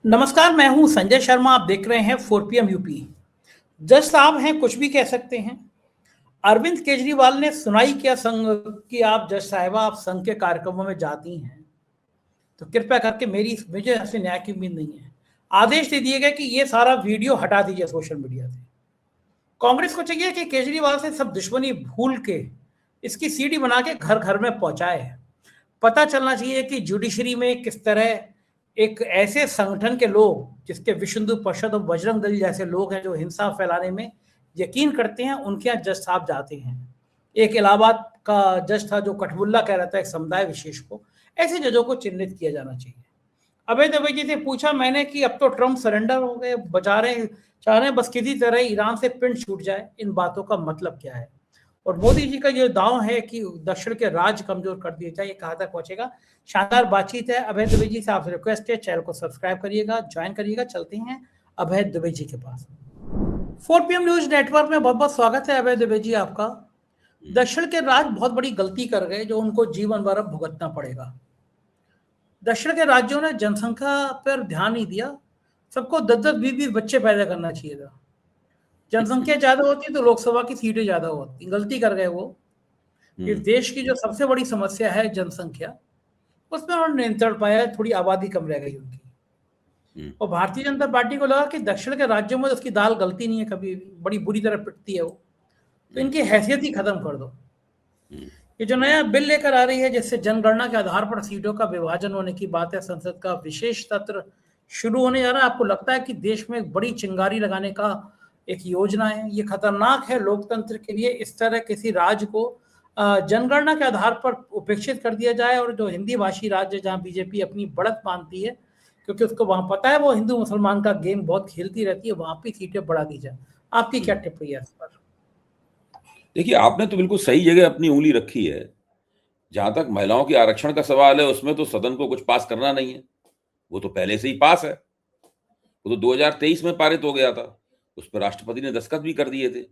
नमस्कार, मैं हूं संजय शर्मा। आप देख रहे हैं 4 PM यूपी। जज साहब हैं, कुछ भी कह सकते हैं। अरविंद केजरीवाल ने सुनाई क्या संघ कि आप जज साहिबा, आप संघ के कार्यक्रमों में जाती हैं, तो कृपया करके मुझे ऐसे न्याय की उम्मीद नहीं है। आदेश दे दिए गए कि ये सारा वीडियो हटा दीजिए सोशल मीडिया से। कांग्रेस को चाहिए कि केजरीवाल से सब दुश्मनी भूल के इसकी सीडी बना के घर घर में पहुंचाए। पता चलना चाहिए कि जुडिशरी में किस तरह एक ऐसे संगठन के लोग, जिसके विश्व हिंदू परिषद और बजरंग दल जैसे लोग हैं जो हिंसा फैलाने में यकीन करते हैं, उनके यहाँ जज साहब जाते हैं। एक इलाहाबाद का जज था जो कठबुल्ला कह रहा था एक समुदाय विशेष को। ऐसे जजों को चिन्हित किया जाना चाहिए। अभय दवे जी से पूछा मैंने कि अब तो ट्रंप सरेंडर हो गए, बचा रहे चाह रहे हैं बस किसी तरह ईरान से पिंड छूट जाए। इन बातों का मतलब क्या है? और मोदी जी का ये दांव है कि दक्षिण के राज्य कमजोर कर दिए जाए, ये कहाँ तक पहुंचेगा? शानदार बातचीत है। अभय दुबे जी से आपसे रिक्वेस्ट है, चैनल को सब्सक्राइब करिएगा, ज्वाइन करिएगा। चलते हैं अभय दुबे जी के पास। 4 PM न्यूज नेटवर्क में बहुत बहुत स्वागत है अभय दुबे जी आपका। दक्षिण के राज्य बहुत बड़ी गलती कर गए जो उनको जीवन भर अब भुगतना पड़ेगा। दक्षिण के राज्यों ने जनसंख्या पर ध्यान नहीं दिया। सबको 10-10 20-20 बच्चे पैदा करना चाहिए था। जनसंख्या ज्यादा होती तो लोकसभा की सीटें ज्यादा होती। गलती कर गए वो। इस देश की जो सबसे बड़ी समस्या है जनसंख्या, उसमें उन्होंने नियंत्रण पाया है। थोड़ी आबादी कम रह गई उनकी। और भारतीय जनता पार्टी को लगा कि दक्षिण के राज्यों में उसकी दाल गलती नहीं है कभी भी, बड़ी बुरी तरह पिटती है वो, तो इनकी हैसियत ही खत्म कर दो। ये जो नया बिल लेकर आ रही है जिससे जनगणना के आधार पर सीटों का विभाजन होने की बात है, संसद का विशेष सत्र शुरू होने जा रहा है। आपको लगता है कि देश में एक बड़ी चिंगारी लगाने का एक योजना है? ये खतरनाक है लोकतंत्र के लिए। इस तरह किसी राज्य को जनगणना के आधार पर उपेक्षित कर दिया जाए, और जो हिंदी भाषी राज्य जहां बीजेपी अपनी बढ़त मानती है, क्योंकि उसको वहां पता है वो हिंदू मुसलमान का गेम बहुत खेलती रहती है, वहां भी सीटें बढ़ा दी जाए। आपकी क्या टिप्पणी है इस पर? देखिए, आपने तो बिल्कुल सही जगह अपनी उंगली रखी है। जहां तक महिलाओं के आरक्षण का सवाल है, उसमें तो सदन को कुछ पास करना नहीं है, वो तो पहले से ही पास है। वो तो 2023 में पारित हो गया था, उस पर राष्ट्रपति ने दस्तखत भी कर दिए थे।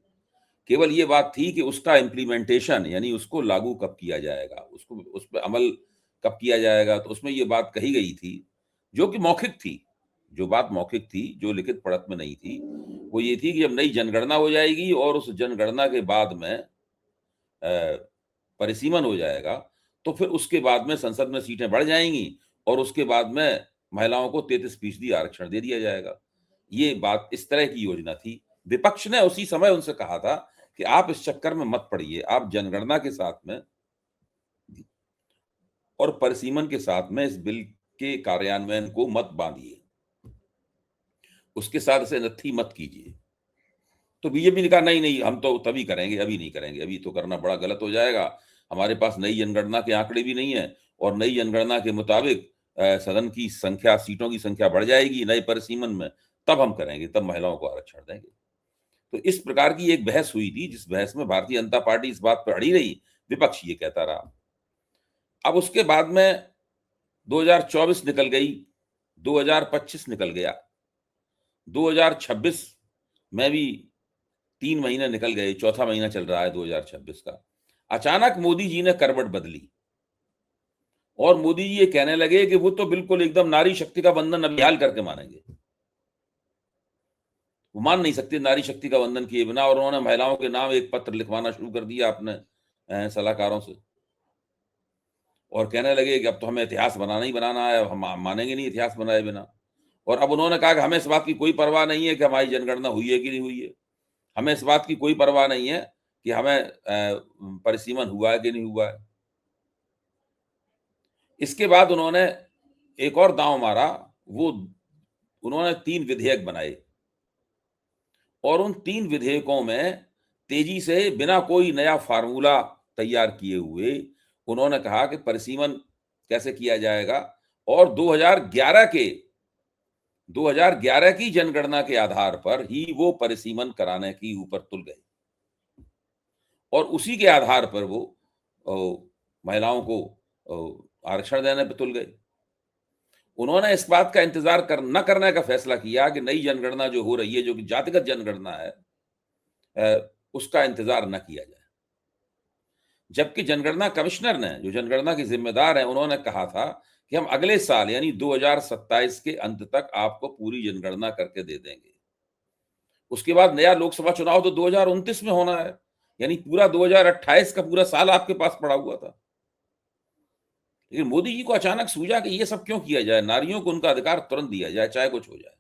केवल ये बात थी कि उसका इम्प्लीमेंटेशन, यानी उसको लागू कब किया जाएगा, उसको उस पर अमल कब किया जाएगा। तो उसमें ये बात कही गई थी जो कि मौखिक थी। जो बात मौखिक थी, जो लिखित पढ़त में नहीं थी, वो ये थी कि जब नई जनगणना हो जाएगी और उस जनगणना के बाद में परिसीमन हो जाएगा, तो फिर उसके बाद में संसद में सीटें बढ़ जाएंगी और उसके बाद में महिलाओं को 33% आरक्षण दे दिया जाएगा। ये बात, इस तरह की योजना थी। विपक्ष ने उसी समय उनसे कहा था कि आप इस चक्कर में मत पड़िए, आप जनगणना के साथ में और परिसीमन के साथ में इस बिल के कार्यान्वयन को मत बांधिए, उसके साथ इसे नत्थी मत कीजिए। तो बीजेपी ने कहा नहीं नहीं, हम तो तभी करेंगे, अभी नहीं करेंगे, अभी तो करना बड़ा गलत हो जाएगा। हमारे पास नई जनगणना के आंकड़े भी नहीं है, और नई जनगणना के मुताबिक सदन की संख्या, सीटों की संख्या बढ़ जाएगी नए परिसीमन में, तब हम करेंगे, तब महिलाओं को आरक्षण देंगे। तो इस प्रकार की एक बहस हुई थी, जिस बहस में भारतीय जनता पार्टी इस बात पर अड़ी रही, विपक्ष ये कहता रहा। अब उसके बाद में 2024 निकल गई, 2025 निकल गया, 2026 में भी 3 महीने निकल गए, चौथा महीना चल रहा है 2026 का। अचानक मोदी जी ने करवट बदली और मोदी जी ये कहने लगे कि वो तो बिल्कुल एकदम नारी शक्ति का बंधन अभियान करके मानेंगे। वो मान नहीं सकते नारी शक्ति का बंधन किए बिना, और उन्होंने महिलाओं के नाम एक पत्र लिखवाना शुरू कर दिया अपने सलाहकारों से, और कहने लगे कि अब तो हमें इतिहास बनाना ही बनाना है, हम मानेंगे नहीं इतिहास बनाए बिना। और अब उन्होंने कहा कि हमें इस बात की कोई परवाह नहीं है कि हमारी जनगणना हुई है कि नहीं हुई है, हमें इस बात की कोई परवाह नहीं है कि हमें परिसीमन हुआ है कि नहीं हुआ है। इसके बाद उन्होंने एक और दांव मारा, वो उन्होंने 3 विधेयक बनाए, और उन 3 विधेयकों में तेजी से, बिना कोई नया फार्मूला तैयार किए हुए, उन्होंने कहा कि परिसीमन कैसे किया जाएगा, और 2011 की जनगणना के आधार पर ही वो परिसीमन कराने की ऊपर तुल गए, और उसी के आधार पर वो महिलाओं को आरक्षण देने पर तुल गए। उन्होंने इस बात का इंतजार न करने का फैसला किया कि नई जनगणना जो हो रही है, जो कि जातिगत जनगणना है, उसका इंतजार न किया जाए। जबकि जनगणना कमिश्नर ने, जो जनगणना के जिम्मेदार हैं, उन्होंने कहा था कि हम अगले साल यानी 2027 के अंत तक आपको पूरी जनगणना करके दे देंगे। उसके बाद नया लोकसभा चुनाव तो 2029 में होना है, यानी पूरा 2028 का पूरा साल आपके पास पड़ा हुआ था। लेकिन मोदी जी को अचानक सूझा कि ये सब क्यों किया जाए, नारियों को उनका अधिकार तुरंत दिया जाए, चाहे कुछ हो जाए।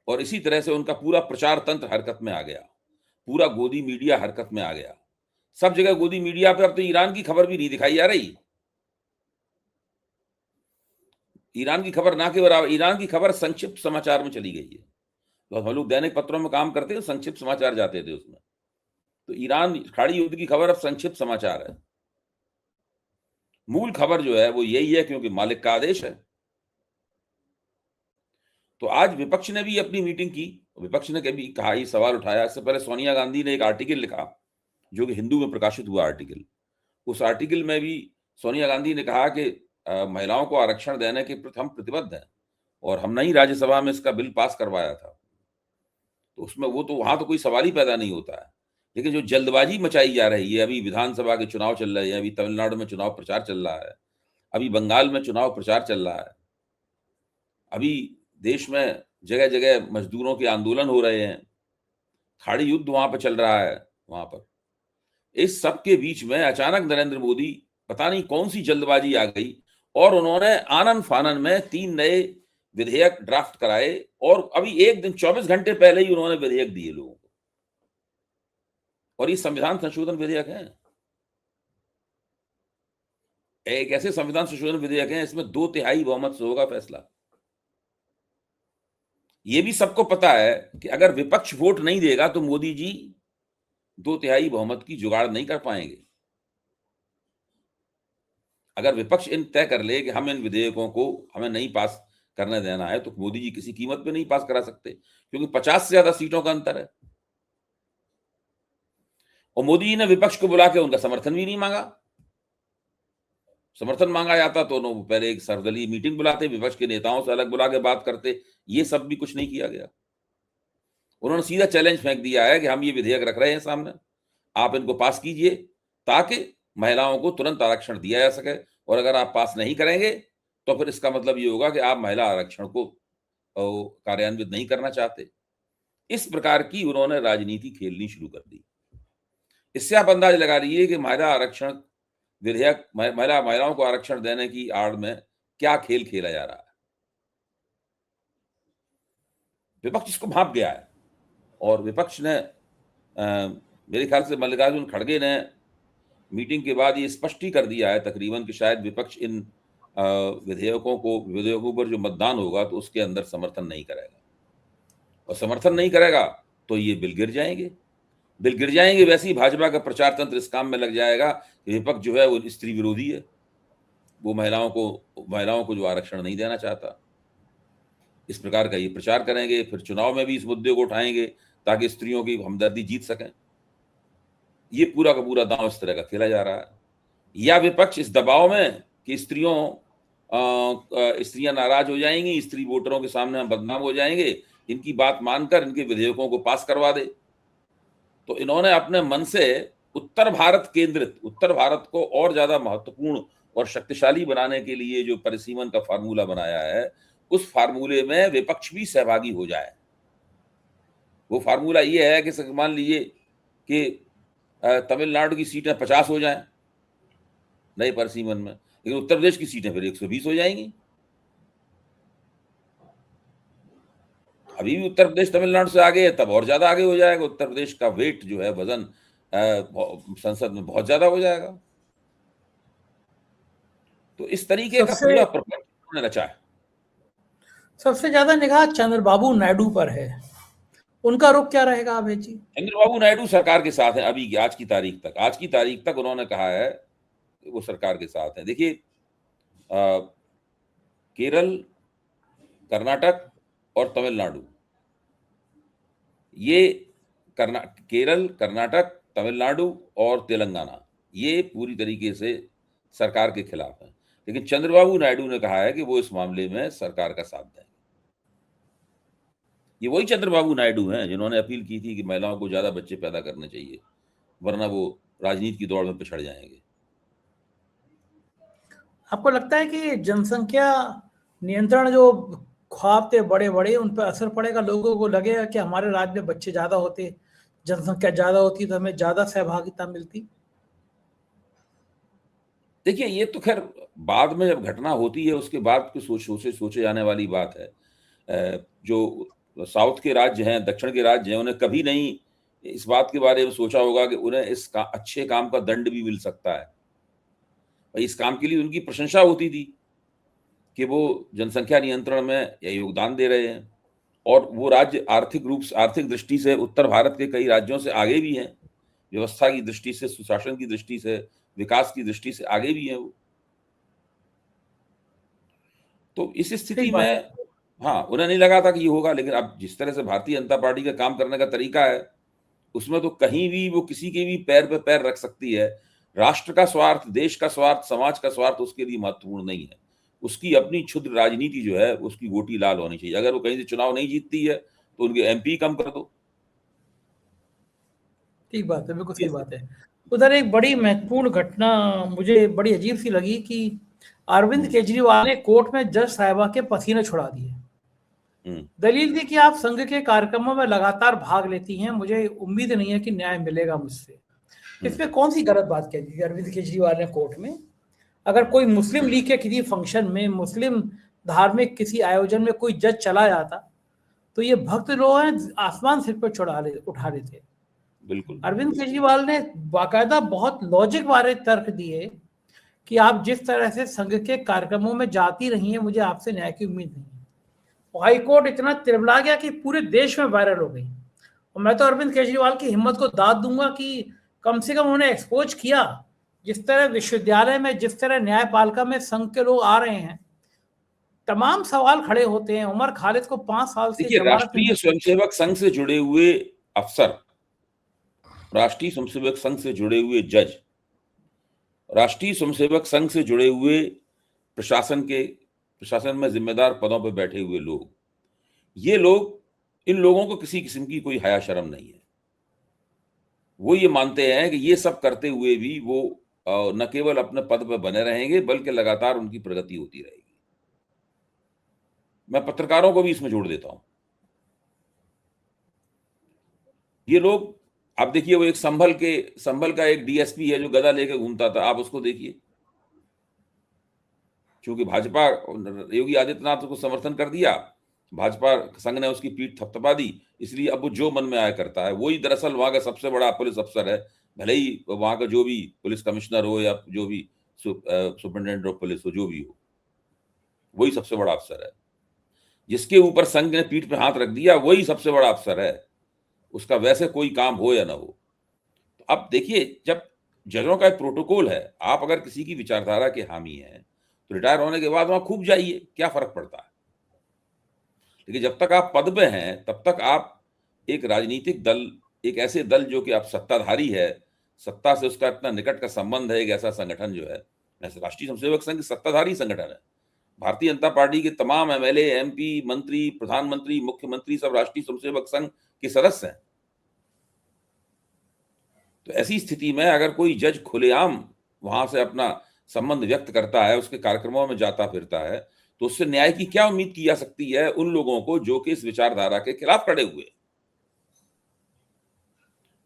और इसी तरह से उनका पूरा प्रचार तंत्र हरकत में आ गया, पूरा गोदी मीडिया हरकत में आ गया। सब जगह गोदी मीडिया पे अब तो ईरान की खबर भी नहीं दिखाई जा रही। ईरान की खबर ना के बराबर, ईरान की खबर संक्षिप्त समाचार में चली गई है। तो हम लोग दैनिक पत्रों में काम करते हैं, संक्षिप्त समाचार जाते थे उसमें, तो ईरान खाड़ी युद्ध की खबर अब संक्षिप्त समाचार है। मूल खबर जो है वो यही है, क्योंकि मालिक का आदेश है। तो आज विपक्ष ने भी अपनी मीटिंग की, विपक्ष ने कभी कहा, ये सवाल उठाया। इससे पहले सोनिया गांधी ने एक आर्टिकल लिखा, जो कि हिंदू में प्रकाशित हुआ आर्टिकल। उस आर्टिकल में भी सोनिया गांधी ने कहा कि महिलाओं को आरक्षण देने के प्रति हम प्रतिबद्ध हैं, और हमने ही राज्यसभा में इसका बिल पास करवाया था। तो उसमें वो तो वहां तो कोई सवाल ही पैदा नहीं होता है। लेकिन जो जल्दबाजी मचाई जा रही है, अभी विधानसभा के चुनाव चल रहे हैं, अभी तमिलनाडु में चुनाव प्रचार चल रहा है, अभी बंगाल में चुनाव प्रचार चल रहा है, अभी देश में जगह जगह मजदूरों के आंदोलन हो रहे हैं, खाड़ी युद्ध वहां पर चल रहा है। वहां पर इस सब के बीच में अचानक नरेंद्र मोदी, पता नहीं कौन सी जल्दबाजी आ गई, और उन्होंने आनन फानन में 3 नए विधेयक ड्राफ्ट कराए, और अभी एक दिन 24 घंटे पहले ही उन्होंने विधेयक दिए लोगों को। और ये संविधान संशोधन विधेयक है, एक ऐसे संविधान संशोधन विधेयक है, इसमें 2/3 बहुमत से होगा फैसला। ये भी सबको पता है कि अगर विपक्ष वोट नहीं देगा तो मोदी जी 2/3 बहुमत की जुगाड़ नहीं कर पाएंगे। अगर विपक्ष इन तय कर ले कि हम इन विधेयकों को हमें नहीं पास करने देना है, तो मोदी जी किसी कीमत पे नहीं पास करा सकते, क्योंकि 50 से ज्यादा सीटों का अंतर है। और मोदी जी ने विपक्ष को बुला के उनका समर्थन भी नहीं मांगा। समर्थन मांगा जाता तो वो पहले एक सर्वदलीय मीटिंग बुलाते, विपक्ष के नेताओं से अलग बुला के बात करते। ये सब भी कुछ नहीं किया गया। उन्होंने सीधा चैलेंज फेंक दिया है कि हम ये विधेयक रख रहे हैं सामने, आप इनको पास कीजिए, ताकि महिलाओं को तुरंत आरक्षण दिया जा सके। और अगर आप पास नहीं करेंगे तो फिर इसका मतलब ये होगा कि आप महिला आरक्षण को कार्यान्वित नहीं करना चाहते। इस प्रकार की उन्होंने राजनीति खेलनी शुरू कर दी। इससे आप अंदाज लगा लीजिए कि महिला आरक्षण विधेयक, महिलाओं को आरक्षण देने की आड़ में क्या खेल खेला जा रहा है। विपक्ष इसको भांप गया है, और विपक्ष ने मेरे ख्याल से मल्लिकार्जुन खड़गे ने मीटिंग के बाद ये स्पष्ट ही कर दिया है तकरीबन कि शायद विपक्ष इन विधेयकों पर जो मतदान होगा तो उसके अंदर समर्थन नहीं करेगा, और समर्थन नहीं करेगा तो ये बिल गिर जाएंगे। बिल गिर जाएंगे, वैसे ही भाजपा का प्रचार तंत्र इस काम में लग जाएगा कि विपक्ष जो है वो स्त्री विरोधी है, वो महिलाओं को जो आरक्षण नहीं देना चाहता, इस प्रकार का ये प्रचार करेंगे। फिर चुनाव में भी इस मुद्दे को उठाएंगे ताकि स्त्रियों की हमदर्दी जीत सकें। ये पूरा का पूरा दांव इस तरह का खेला जा रहा है। या विपक्ष इस दबाव में कि स्त्रियां नाराज हो जाएंगी, स्त्री वोटरों के सामने हम बदनाम हो जाएंगे, इनकी बात मानकर इनके विधेयकों को पास करवा दे। तो इन्होंने अपने मन से उत्तर भारत को और ज्यादा महत्वपूर्ण और शक्तिशाली बनाने के लिए जो परिसीमन का फार्मूला बनाया है, उस फार्मूले में विपक्ष भी सहभागी हो जाए। वो फार्मूला ये है कि मान लीजिए कि तमिलनाडु की सीटें 50 हो जाएं नए परिसीमन में, लेकिन उत्तर प्रदेश की सीटें फिर 120 हो जाएंगी। अभी भी उत्तर प्रदेश तमिलनाडु से आगे है, तब और ज्यादा आगे हो जाएगा। उत्तर प्रदेश का वेट जो है, वजन संसद में बहुत ज्यादा हो जाएगा। तो इस तरीके का पूरा प्रपंच रचा है। सबसे ज्यादा निगाह चंद्रबाबू नायडू पर है, उनका रुख क्या रहेगा अभय जी? चंद्रबाबू नायडू सरकार के साथ है अभी, आज की तारीख तक उन्होंने कहा है कि वो सरकार के साथ है। देखिए, केरल, कर्नाटक और तमिलनाडु, केरल, कर्नाटक, तमिलनाडु और तेलंगाना, ये पूरी तरीके से सरकार के खिलाफ है। लेकिन चंद्रबाबू नायडू ने कहा है कि वो इस मामले में सरकार का साथ देंगे। ये वही चंद्रबाबू नायडू हैं जिन्होंने अपील की थी कि महिलाओं को ज्यादा बच्चे पैदा करने चाहिए, वरना वो राजनीति की दौड़ में पिछड़ जाएंगे। आपको लगता है कि जनसंख्या नियंत्रण जो ख्वाब थे बड़े बड़े उन पर असर पड़ेगा? लोगों को लगेगा कि हमारे राज्य में बच्चे ज्यादा होते, जनसंख्या ज्यादा होती तो हमें ज्यादा सहभागिता मिलती? देखिए, ये तो खैर बाद में जब घटना होती है उसके बाद की सोचे जाने वाली बात है। जो साउथ के राज्य हैं, दक्षिण के राज्य हैं, उन्हें कभी नहीं इस बात के बारे में सोचा होगा कि उन्हें अच्छे काम का दंड भी मिल सकता है। इस काम के लिए उनकी प्रशंसा होती थी कि वो जनसंख्या नियंत्रण में योगदान दे रहे हैं, और वो राज्य आर्थिक दृष्टि से उत्तर भारत के कई राज्यों से आगे भी हैं। व्यवस्था की दृष्टि से, सुशासन की दृष्टि से, विकास की दृष्टि से आगे भी हैं वो। तो इस स्थिति ठीक बात में है। हाँ, उन्हें नहीं लगा था कि ये होगा, लेकिन अब जिस तरह से भारतीय जनता पार्टी का काम करने का तरीका है, उसमें तो कहीं भी वो किसी के भी पैर पे पैर रख सकती है। राष्ट्र का स्वार्थ, देश का स्वार्थ, समाज का स्वार्थ उसके लिए महत्वपूर्ण नहीं है। उसकी अपनी क्षुद्र राजनीति जो है, उसकी गोटी लाल होनी चाहिए। अगर वो कहीं से चुनाव नहीं जीतती है, तो उनके एमपी कम कर दो। ठीक बात है, बिल्कुल सही ये बात है। उधर एक बड़ी महत्वपूर्ण घटना मुझे बड़ी अजीब सी लगी कि अरविंद केजरीवाल ने कोर्ट में जज साहिबा के पसीने छुड़ा दिए। दलील थी कि आप संघ के कार्यक्रमों में लगातार भाग लेती हैं, मुझे उम्मीद नहीं है कि न्याय मिलेगा मुझसे। इसमें कौन सी गलत बात कह दी अरविंद केजरीवाल ने कोर्ट में? अगर कोई मुस्लिम लीग के किसी फंक्शन में, मुस्लिम धार्मिक किसी आयोजन में कोई जज चला जाता तो ये भक्त लोग हैं आसमान सिर पर उठा रहे थे। बिल्कुल। अरविंद केजरीवाल ने बाकायदा बहुत लॉजिक वाले तर्क दिए कि आप जिस तरह से संघ के कार्यक्रमों में जाती रही हैं, मुझे आपसे न्याय की उम्मीद नहीं है। हाई कोर्ट इतना तिरमिला गया कि पूरे देश में वायरल हो गई। और मैं तो अरविंद केजरीवाल की हिम्मत को दाद दूंगा कि कम से कम उन्हें एक्सपोज किया। जिस तरह विश्वविद्यालय में, जिस तरह न्यायपालिका में संघ के लोग आ रहे हैं, तमाम सवाल खड़े होते हैं। उमर खालिद को 5 साल से देखिए, जमानत राष्ट्रीय स्वयंसेवक संघ से जुड़े हुए अफसर, राष्ट्रीय स्वयंसेवक संघ से जुड़े हुए जज, राष्ट्रीय स्वयंसेवक संघ से जुड़े हुए प्रशासन में जिम्मेदार पदों पर बैठे हुए लोग, ये लोग, इन लोगों को किसी किस्म की कोई हया शर्म नहीं है। वो ये मानते हैं कि ये सब करते हुए भी वो न केवल अपने पद पर बने रहेंगे, बल्कि लगातार उनकी प्रगति होती रहेगी। मैं पत्रकारों को भी इसमें जोड़ देता हूं। ये लोग, आप देखिए, वो एक संभल का एक डीएसपी है जो गदा लेके घूमता था, आप उसको देखिए। क्योंकि भाजपा, योगी आदित्यनाथ को समर्थन कर दिया, भाजपा संघ ने उसकी पीठ थपथपा दी, इसलिए अब वो जो मन में आया करता है। वही दरअसल वहां का सबसे बड़ा पुलिस अफसर है, भले ही वहां का जो भी पुलिस कमिश्नर हो या जो भी सुपरिटेंडेंट ऑफ पुलिस हो, जो भी हो, वही सबसे बड़ा अफसर है। जिसके ऊपर संघ ने पीठ पे हाथ रख दिया, वही सबसे बड़ा अफसर है, उसका वैसे कोई काम हो या ना हो। तो अब देखिए, जब जजों का एक प्रोटोकॉल है, आप अगर किसी की विचारधारा के हामी हैं तो रिटायर होने के बाद वहां खूब जाइए, क्या फर्क पड़ता है। लेकिन जब तक आप पद पे हैं, तब तक आप एक राजनीतिक दल, एक ऐसे दल जो कि आप सत्ताधारी है, सत्ता से उसका इतना निकट का संबंध है, एक ऐसा संगठन जो है, राष्ट्रीय स्वयंसेवक संघ सत्ताधारी संगठन है। भारतीय जनता पार्टी के तमाम एमएलए, एमपी, मंत्री, प्रधानमंत्री, मुख्यमंत्री सब राष्ट्रीय स्वयंसेवक संघ के सदस्य हैं। तो ऐसी स्थिति में अगर कोई जज खुलेआम वहां से अपना संबंध व्यक्त करता है, उसके कार्यक्रमों में जाता फिरता है, तो उससे न्याय की क्या उम्मीद की जा सकती है उन लोगों को जो कि इस विचारधारा के खिलाफ खड़े हुए।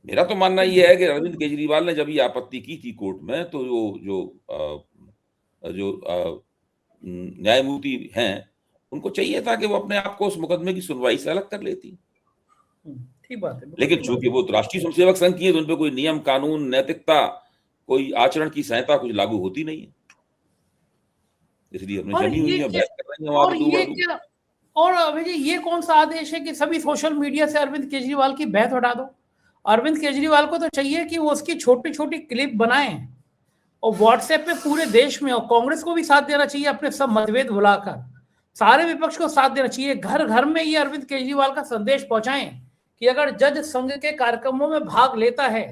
मेरा तो मानना यह है कि अरविंद केजरीवाल ने जब ये आपत्ति की थी कोर्ट में, तो जो न्यायमूर्ति हैं, उनको चाहिए था कि वो अपने आप को उस मुकदमे की सुनवाई से अलग कर लेती। ठीक बात है। लेकिन चूंकि वो राष्ट्रीय स्वयंसेवक संघ की है, तो उन पर कोई नियम, कानून, नैतिकता, कोई आचरण की संहिता कुछ लागू होती नहीं है, इसलिए अपने जमी हुई है, बहस कर रही है वहां और पे ये क्या, और अभय जी, ये कौन सा आदेश है कि सभी सोशल मीडिया से अरविंद केजरीवाल की बैत हटा दो? अरविंद केजरीवाल को तो चाहिए कि वो उसकी छोटी छोटी क्लिप बनाएं और व्हाट्सएप पे पूरे देश में, और कांग्रेस को भी साथ देना चाहिए, अपने सब मतभेद भुलाकर सारे विपक्ष को साथ देना चाहिए। घर घर में ये अरविंद केजरीवाल का संदेश पहुंचाएं कि अगर जज संघ के कार्यक्रमों में भाग लेता है,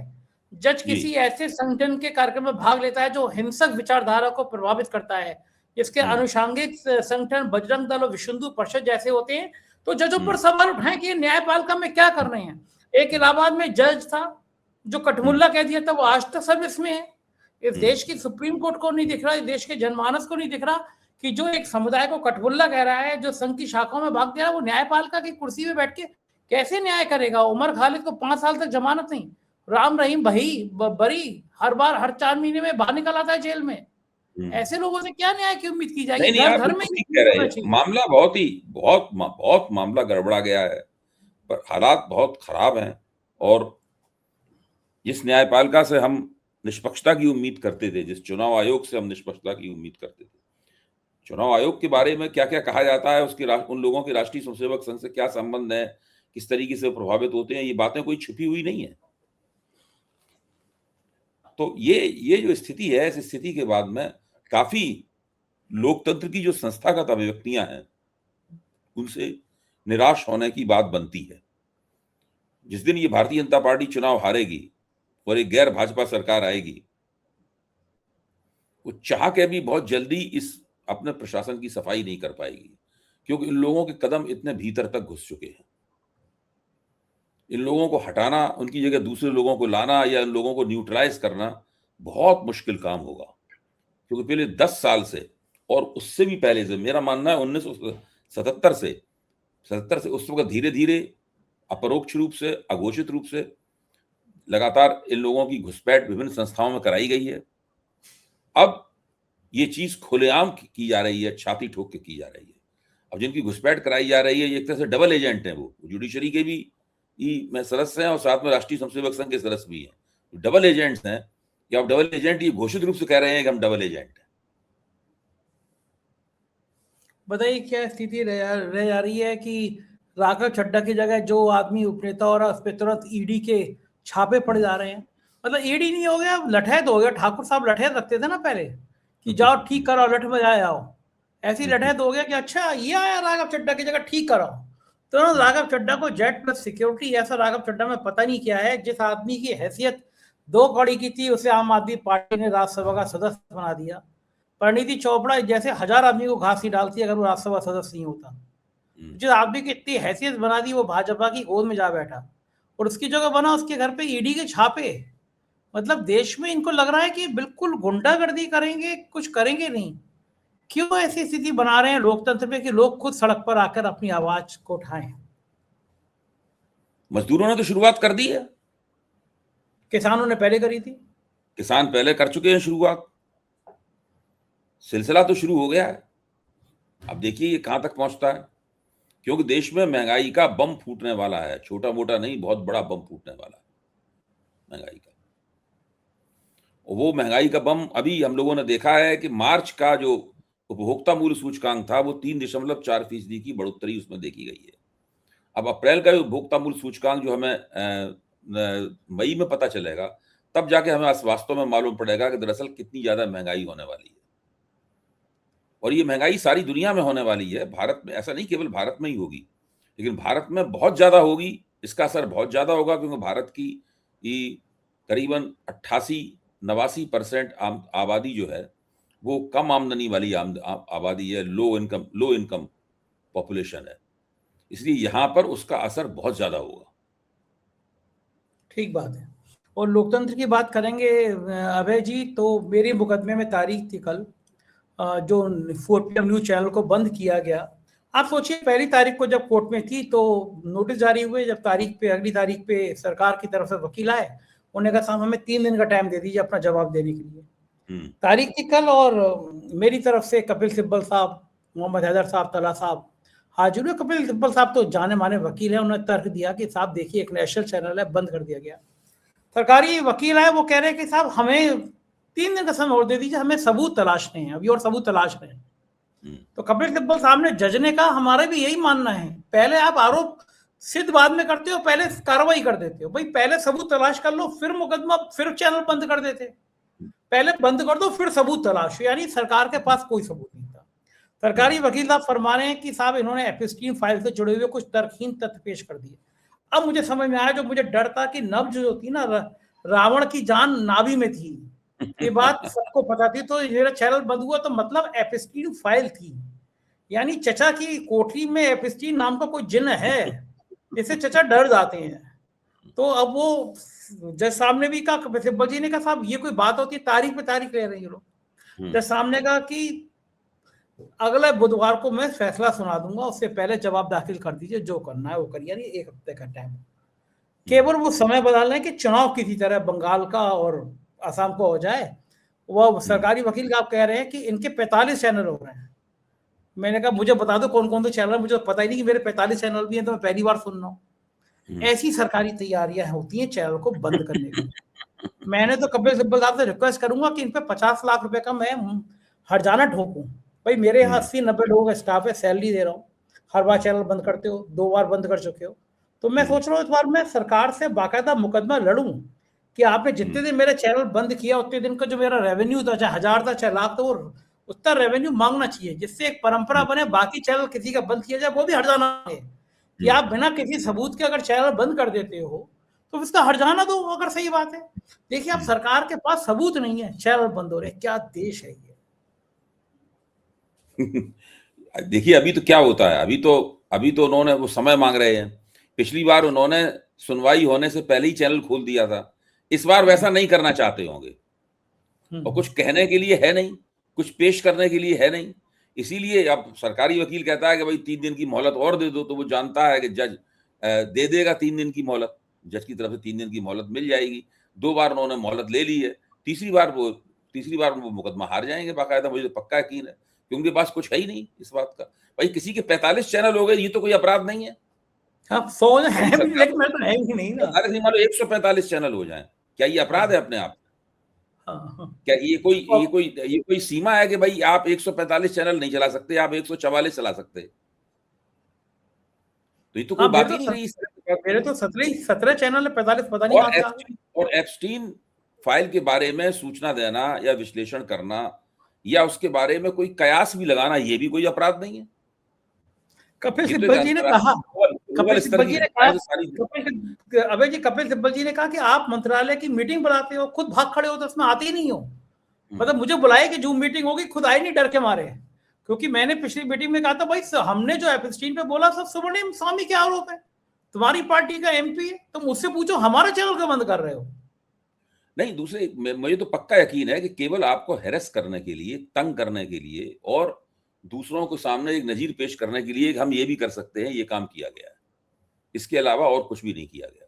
जज किसी ऐसे संगठन के कार्यक्रम में भाग लेता है जो हिंसक विचारधारा को प्रभावित करता है, जिसके अनुषंगिक संगठन बजरंग दल और विश्व हिंदू परिषद जैसे होते हैं, तो जजों पर सवाल उठाएं कि न्यायपालिका में क्या कर रहे हैं। एक इलाहाबाद में जज था जो कटमुल्ला कह दिया था, वो आज तक सर्विस में है। इस देश की सुप्रीम कोर्ट को नहीं दिख रहा, इस देश के जनमानस को नहीं दिख रहा कि जो एक समुदाय को कटपुल्ला कह रहा है, जो संघ की शाखाओं में भाग गया, वो न्यायपालिका की कुर्सी में बैठ के कैसे न्याय करेगा। उमर खालिद को 5 साल तक जमानत नहीं, राम रहीम बरी हर बार हर 4 महीने में बाहर निकल आता है जेल में। ऐसे लोगों से क्या न्याय की उम्मीद की जाएगी? नहीं, आप घर में ठीक कह रहे हैं। मामला बहुत मामला गड़बड़ा गया है, पर हालात बहुत खराब हैं। और जिस न्यायपालिका से हम निष्पक्षता की उम्मीद करते थे, जिस चुनाव आयोग से हम निष्पक्षता की उम्मीद करते थे, चुनाव आयोग के बारे में क्या क्या कहा जाता है, उसके उन लोगों के राष्ट्रीय स्वयंसेवक संघ से क्या संबंध है, किस तरीके से प्रभावित होते हैं, ये बातें कोई छुपी हुई नहीं है। तो ये जो स्थिति है, इस स्थिति के बाद में काफी लोकतंत्र की जो संस्थागत अभिव्यक्तियां हैं, उनसे निराश होने की बात बनती है। जिस दिन ये भारतीय जनता पार्टी चुनाव हारेगी और एक गैर भाजपा सरकार आएगी, वो चाह के भी बहुत जल्दी इस अपने प्रशासन की सफाई नहीं कर पाएगी, क्योंकि इन लोगों के कदम इतने भीतर तक घुस चुके हैं। इन लोगों को हटाना, उनकी जगह दूसरे लोगों को लाना या इन लोगों को न्यूट्रलाइज करना बहुत मुश्किल काम होगा। क्योंकि पहले 10 साल से और उससे भी पहले से, मेरा मानना है 1977 से उस वक्त धीरे धीरे अपरोक्ष रूप से, अघोषित रूप से लगातार इन लोगों की घुसपैठ विभिन्न संस्थाओं में कराई गई है। अब ये चीज खुलेआम की जा रही है, छाती ठोक के की जा रही है। अब जिनकी घुसपैठ कराई जा रही है, ये एक तरह से डबल एजेंट हैं। वो जुडिशरी के भी में सदस्य हैं और साथ में राष्ट्रीय स्वयंसेवक संघ के सदस्य भी हैं। डबल एजेंट्स हैं, या आप डबल एजेंट ये घोषित रूप से कह रहे हैं कि हम डबल एजेंट हैं। बताइए क्या स्थिति रह जा रही है कि राघव चड्ढा की जगह जो आदमी उपनेता और उस पर तुरंत ईडी के छापे पड़ जा रहे हैं। मतलब ईडी नहीं हो गया, लठैत हो गया। ठाकुर साहब लठैत रखते थे ना पहले कि जाओ ठीक करो, लठ बजाए आओ। ऐसी लठैत हो गया कि अच्छा ये आया राघव चड्ढा की जगह, ठीक करो। तो राघव चड्ढा को जेट प्लस सिक्योरिटी, ऐसा राघव चड्ढा में पता नहीं क्या है। जिस आदमी की हैसियत 2 कौड़ी की थी, उसे आम आदमी पार्टी ने राज्यसभा का सदस्य बना दिया। परिणीति चोपड़ा जैसे 1000 आदमी को घासी डालती अगर वो राज्यसभा सदस्य नहीं होता। जिस आदमी की इतनी हैसियत बना दी, वो भाजपा की गोद में जा बैठा और उसकी जगह बना उसके घर पे ईडी के छापे। मतलब देश में इनको लग रहा है कि बिल्कुल गुंडागर्दी करेंगे, कुछ करेंगे नहीं। क्यों ऐसी स्थिति बना रहे हैं लोकतंत्र में कि लोग खुद सड़क पर आकर अपनी आवाज को उठाएं? मजदूरों ने तो शुरुआत कर दी है, किसानों ने पहले करी थी। किसान पहले कर चुके हैं शुरुआत, सिलसिला तो शुरू हो गया है। अब देखिए ये कहां तक पहुंचता है, क्योंकि देश में महंगाई का बम फूटने वाला है। छोटा मोटा नहीं, बहुत बड़ा बम फूटने वाला है महंगाई का। और वो महंगाई का बम अभी हम लोगों ने देखा है कि मार्च का जो उपभोक्ता मूल्य सूचकांक था, वो 3.4% की बढ़ोतरी उसमें देखी गई है। अब अप्रैल का उपभोक्ता मूल्य सूचकांक जो हमें मई में पता चलेगा, तब जाके हमें वास्तव में मालूम पड़ेगा कि दरअसल कितनी ज्यादा महंगाई होने वाली है। और ये महंगाई सारी दुनिया में होने वाली है, भारत में ऐसा नहीं केवल भारत में ही होगी, लेकिन भारत में बहुत ज्यादा होगी। इसका असर बहुत ज्यादा होगा, क्योंकि भारत की करीबन 88-89% आबादी जो है वो कम आमदनी वाली आबादी है, लो इनकम पॉपुलेशन है। इसलिए यहां पर उसका असर बहुत ज्यादा होगा। ठीक बात है। और लोकतंत्र की बात करेंगे अभय जी, तो मेरे मुकदमे में तारीख थी कल, जो 4PM न्यूज चैनल को बंद किया गया। आप सोचिए, पहली तारीख को जब कोर्ट में थी तो नोटिस जारी हुए, जब अगली तारीख पे सरकार की तरफ से वकील आए, उन्होंने कहा साहब हमें 3 दिन का टाइम दे दीजिए अपना जवाब देने के लिए। तारीख थी कल, और मेरी तरफ से कपिल सिब्बल साहब, मोहम्मद हैदर साहब, तला साहब हाजिर हुए। कपिल सिब्बल साहब तो जाने माने वकील है, उन्होंने तर्क दिया कि साहब देखिए एक नेशनल चैनल है, बंद कर दिया गया। सरकारी वकील है, वो कह रहे हैं कि साहब हमें 3 दिन का समय और दे दीजिए, हमें सबूत तलाशने हैं, अभी और सबूत तलाश रहे हैं। तो कपिल सिब्बल साहब ने, जज ने कहा हमारा भी यही मानना है, पहले आप आरोप सिद्ध बाद में करते हो, पहले कार्रवाई कर देते हो। भाई पहले सबूत तलाश कर लो, फिर मुकदमा, फिर चैनल बंद कर देते। पहले बंद कर दो, फिर सबूत तलाशो। यानी सरकार के पास कोई सबूत नहीं था। सरकारी वकील साहब फरमा रहे हैं कि साहब इन्होंने एपिस्टीन फाइल से जुड़े हुए कुछ तर्कहीन तथ्य पेश कर दिए। अब मुझे समझ में आया, जो मुझे डर था कि नब्ज जो थी ना, रावण की जान नाभि में थी, ये बात सबको पता थी। तो मेरा चैनल बंद हुआ तो मतलब एपिस्टीन फाइल थी। यानी चचा की कोठरी में एपिस्टीन नाम का कोई जिन्न है, जिससे चचा डर जाते हैं। तो अब वो जज साहब ने भी कहा, सिब्बल जी ने कहा साहब ये कोई बात होती है, तारीख पे तारीख ले रहे हैं ये लोग। जज साहब ने कहा कि अगले बुधवार को मैं फैसला सुना दूंगा, उससे पहले जवाब दाखिल कर दीजिए, जो करना है वो करिए, यानी 1 हफ्ते का टाइम। केवल वो समय बदल रहे हैं कि चुनाव किसी तरह बंगाल का और असम को हो जाए। वो सरकारी वकील आप कह रहे हैं कि इनके 45 चैनल हो रहे हैं। मैंने कहा मुझे बता दो कौन कौन से चैनल, मुझे पता ही नहीं कि मेरे 45 चैनल भी हैं, तो मैं पहली बार सुन रहा हूँ। ऐसी सरकारी तैयारियां होती हैं चैनल को बंद करने की। मैंने तो कपिल सिब्बल साहब से रिक्वेस्ट करूंगा कि इन पे 50 लाख रुपए का मैं हर्जाना ठोकूं। भाई मेरे यहाँ 80-90 लोगों का स्टाफ है, सैलरी दे रहा हूँ, हर बार चैनल बंद करते हो, 2 बार बंद कर चुके हो। तो मैं सोच रहा हूँ इस बार मैं सरकार से बाकायदा मुकदमा लड़ूं कि आपने जितने दिन मेरे चैनल बंद किया उतने दिन का जो मेरा रेवेन्यू था, चाहे 1000 था चाहे लाख था, वो उतना रेवेन्यू मांगना चाहिए, जिससे एक परंपरा बने, बाकी चैनल किसी का बंद किया जाए वो भी हर्जाना है कि आप बिना किसी सबूत के अगर चैनल बंद कर देते हो तो इसका हर्जाना दो, अगर सही बात है। देखिए आप सरकार के पास सबूत नहीं है, चैनल बंद हो रहे, क्या देश है ये। देखिए अभी तो क्या होता है, अभी तो उन्होंने वो समय मांग रहे हैं। पिछली बार उन्होंने सुनवाई होने से पहले ही चैनल खोल दिया था, इस बार वैसा नहीं करना चाहते होंगे, और कुछ कहने के लिए है नहीं, कुछ पेश करने के लिए है नहीं। इसीलिए अब सरकारी वकील कहता है कि भाई 3 दिन की मोहलत और दे दो, तो वो जानता है कि जज दे देगा 3 दिन की मोहलत, जज की तरफ से 3 दिन की मोहलत मिल जाएगी। 2 बार उन्होंने मोहलत ले ली है, तीसरी बार वो मुकदमा हार जाएंगे बाकायदा, मुझे तो पक्का यकीन है, कि उनके पास कुछ है ही नहीं इस बात का। भाई किसी के 45 चैनल हो गए, ये तो कोई अपराध नहीं है। हाँ 100 है भी, लेकिन मैं तो है ही नहीं ना। 45 मान लो 145 चैनल हो जाए, क्या ये अपराध है अपने आप? क्या ये कोई सीमा है कि भाई आप 145 चैनल नहीं चला सकते, आप 144 चला सकते? तो ये तो कोई बात ही नहीं रही। मेरे तो 17 चैनल है, 45 पता नहीं कहां से। और एप्स्टीन फाइल के बारे में सूचना देना या विश्लेषण करना या उसके बारे में कोई कयास भी लगाना, ये भी कोई अपराध नहीं है। कपिल सिब्बल जी ने कहा, कपिल सिब्बल जी ने कहा कि आप मंत्रालय की मीटिंग बुलाते हो, खुद भाग खड़े हो तो उसमें आते ही नहीं हो। मतलब मुझे बुलाए कि जूम मीटिंग होगी, खुद आए नहीं, डर के मारे। क्योंकि मैंने पिछली मीटिंग में कहा था भाई हमने जो एप्स्टीन पे बोला सब सुब्रमण्यम स्वामी के आरोप है, तुम्हारी पार्टी का एमपी है, तुम उससे पूछो हमारा चैनल क्यों बंद कर रहे हो। नहीं, दूसरे मुझे तो पक्का यकीन है कि केवल आपको हैरेस करने के लिए, तंग करने के लिए और दूसरों के सामने एक नजीर पेश करने के लिए हम ये भी कर सकते हैं, ये काम किया गया है। इसके अलावा और कुछ भी नहीं किया गया।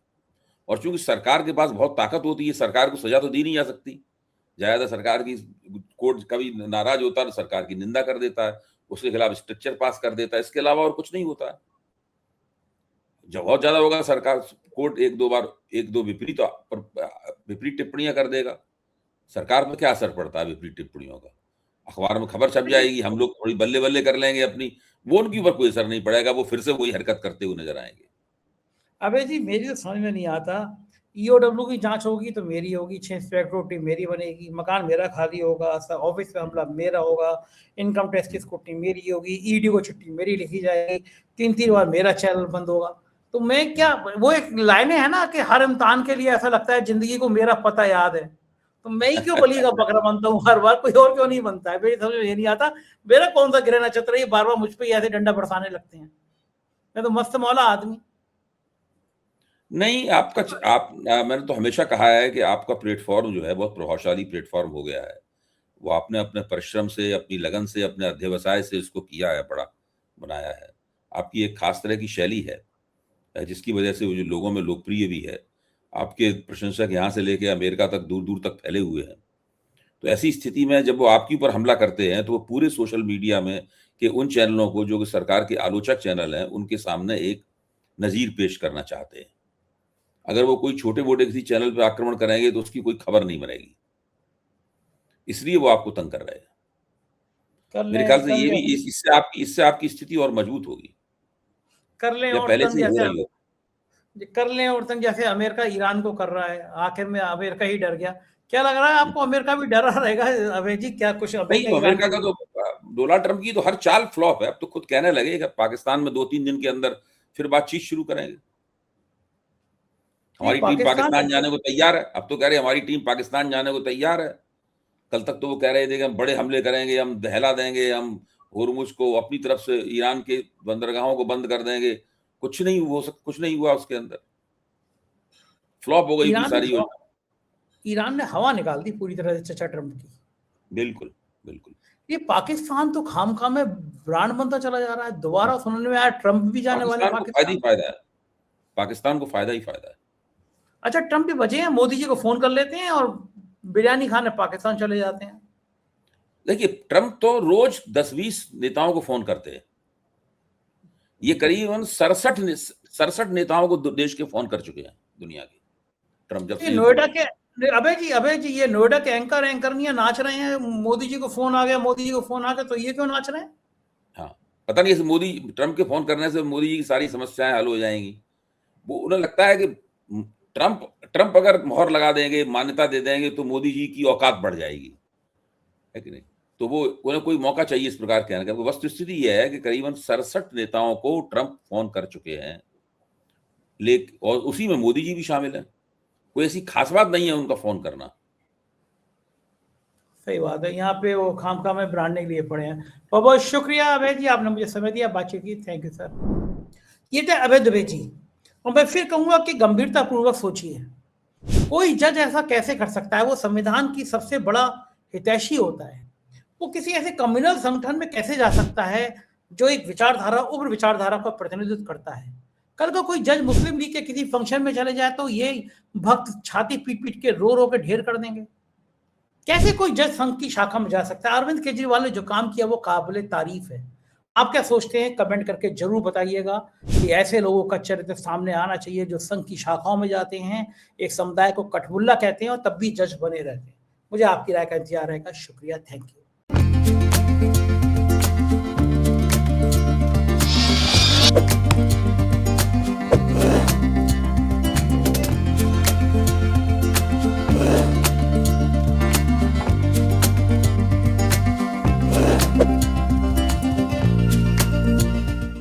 और चूंकि सरकार के पास बहुत ताकत होती है, सरकार को सजा तो दी नहीं जा सकती। ज्यादा सरकार की कोर्ट कभी नाराज होता है तो सरकार की निंदा कर देता है, उसके खिलाफ स्ट्रक्चर पास कर देता है, इसके अलावा और कुछ नहीं होता है। जब बहुत ज्यादा होगा सरकार, कोर्ट एक दो विपरीत टिप्पणियां कर देगा, सरकार पर क्या असर पड़ता है विपरीत टिप्पणियों का? अखबार में खबर छप जाएगी, हम लोग थोड़ी बल्ले बल्ले कर लेंगे अपनी, वो उनके ऊपर कोई असर नहीं पड़ेगा, वो फिर से वही हरकत करते हुए नजर आएंगे। अबे जी मेरी तो समझ में नहीं आता, ईओडब्ल्यू की जांच होगी तो मेरी होगी, 6 इंस्पेक्टरों टीम मेरी बनेगी, मकान मेरा खाली होगा, ऑफिस पे हमला मेरा होगा, इनकम टैक्स की स्कूटी मेरी होगी, ईडी को चिट्ठी मेरी लिखी जाएगी, 3 बार मेरा चैनल बंद होगा। तो मैं क्या, वो एक लाइनें है ना कि हर इम्तिहान के लिए ऐसा लगता है जिंदगी को मेरा पता याद है, तो मैं ही क्यों बली का बकरा बनता हूँ हर बार, कोई और क्यों नहीं बनता है? मेरी समझ में ये नहीं आता, मेरा कौन सा ग्रह नक्षत्र है बार बार मुझ पर ऐसे डंडा बरसाने लगते हैं। मैं तो मस्त मौला आदमी। नहीं, मैंने तो हमेशा कहा है कि आपका प्लेटफॉर्म जो है बहुत प्रभावशाली प्लेटफॉर्म हो गया है। वो आपने अपने परिश्रम से, अपनी लगन से, अपने अध्यवसाय से इसको किया है, बड़ा बनाया है। आपकी एक खास तरह की शैली है जिसकी वजह से वो जो लोगों में लोकप्रिय भी है। आपके प्रशंसक यहाँ से लेके अमेरिका तक दूर दूर तक फैले हुए हैं। तो ऐसी स्थिति में जब वो आपके ऊपर हमला करते हैं तो वो पूरे सोशल मीडिया में कि उन चैनलों को जो कि सरकार के आलोचक चैनल हैं उनके सामने एक नजीर पेश करना चाहते हैं। अगर वो कोई छोटे मोटे किसी चैनल पे आक्रमण करेंगे तो उसकी कोई खबर नहीं बनेगी, इसलिए वो आपको तंग कर रहे हैं। मेरे ख्याल से ये भी इससे आपकी स्थिति और मजबूत होगी, कर लें या और पहले तंग से हो जैसे रही हो। कर लें और तंग जैसे अमेरिका ईरान को कर रहा है, आखिर में अमेरिका ही डर गया। क्या लग रहा है आपको, अमेरिका भी डरा रहेगा अभय जी? क्या कुछ नहीं, अमेरिका का तो डोनाल्ड ट्रंप की तो हर चाल फ्लॉप है। अब तो खुद कहने लगे कि पाकिस्तान में 2-3 दिन के अंदर फिर बातचीत शुरू करेंगे, हमारी टीम पाकिस्तान जाने को तैयार है। अब तो कह रहे हमारी टीम पाकिस्तान जाने को तैयार है। कल तक तो वो कह रहे थे कि हम बड़े हमले करेंगे, हम दहला देंगे, हम होर्मुज को अपनी तरफ से ईरान के बंदरगाहों को बंद कर देंगे। कुछ नहीं हुआ उसके अंदर। फ्लॉप हो गई थी ईरान सारी। ईरान ने हवा निकाल दी पूरी तरह से चचा ट्रम्प की। बिल्कुल बिल्कुल। ये पाकिस्तान तो खामखा में ब्रांड बनता चला जा रहा है। दोबारा सुनने में आया ट्रम्प भी जाने वाले पाकिस्तान को फायदा ही पाकिस्तान। फायदा है, पाकिस्तान को फायदा ही फायदा है। अच्छा, ट्रम्प भी बचे हैं, मोदी जी को फोन कर लेते हैं और बिरयानी खाने पाकिस्तान चले जाते हैं। देखिए, ट्रम्प तो रोज 10-20 नेताओं को फोन करते हैं। ये करीबन 67 नेताओं को देश के फोन कर चुके हैं दुनिया के, ट्रम्प जब से नोएडा के अभय जी ये नोएडा के एंकरनियां नाच रहे हैं, मोदी जी को फोन आ गया, मोदी जी को फोन आ गया, तो ये क्यों नाच रहे हैं? हाँ, पता नहीं, मोदी ट्रम्प के फोन करने से मोदी जी की सारी समस्याएं हल हो जाएंगी। वो उन्हें लगता है कि ट्रम्प अगर मोहर लगा देंगे, मान्यता दे देंगे, तो मोदी जी की औकात बढ़ जाएगी, है कि नहीं? तो वो उन्हें कोई मौका चाहिए इस प्रकार कहने का। वस्तुस्थिति यह है कि करीबन 67 नेताओं को ट्रम्प फोन कर चुके हैं, लेकिन और उसी में मोदी जी भी शामिल है। कोई ऐसी खास बात नहीं है उनका फोन करना। सही बात है, यहाँ पे वो खामखा में ब्रांडने के लिए पड़े हैं। बहुत बहुत शुक्रिया अभय जी, आपने मुझे समय दिया, बातचीत की। Thank you sir. ये थे अभय दुबे जी। और मैं फिर कहूंगा कि गंभीरता पूर्वक सोचिए, कोई जज ऐसा कैसे कर सकता है? वो संविधान की सबसे बड़ा हितैषी होता है, वो किसी ऐसे कम्युनल संगठन में कैसे जा सकता है जो एक विचारधारा, उग्र विचारधारा का प्रतिनिधित्व करता है? कल को कोई जज मुस्लिम लीग के किसी फंक्शन में चले जाए तो ये भक्त छाती पीट पीट के रो के ढेर कर देंगे। कैसे कोई जज संघ की शाखा में जा सकता है? अरविंद केजरीवाल ने जो काम किया वो काबिले तारीफ है। आप क्या सोचते हैं? कमेंट करके जरूर बताइएगा कि ऐसे लोगों का चरित्र सामने आना चाहिए जो संघ की शाखाओं में जाते हैं, एक समुदाय को कठबुल्ला कहते हैं और तब भी जज बने रहते हैं। मुझे आपकी राय का इंतजार रहेगा। शुक्रिया, थैंक यू।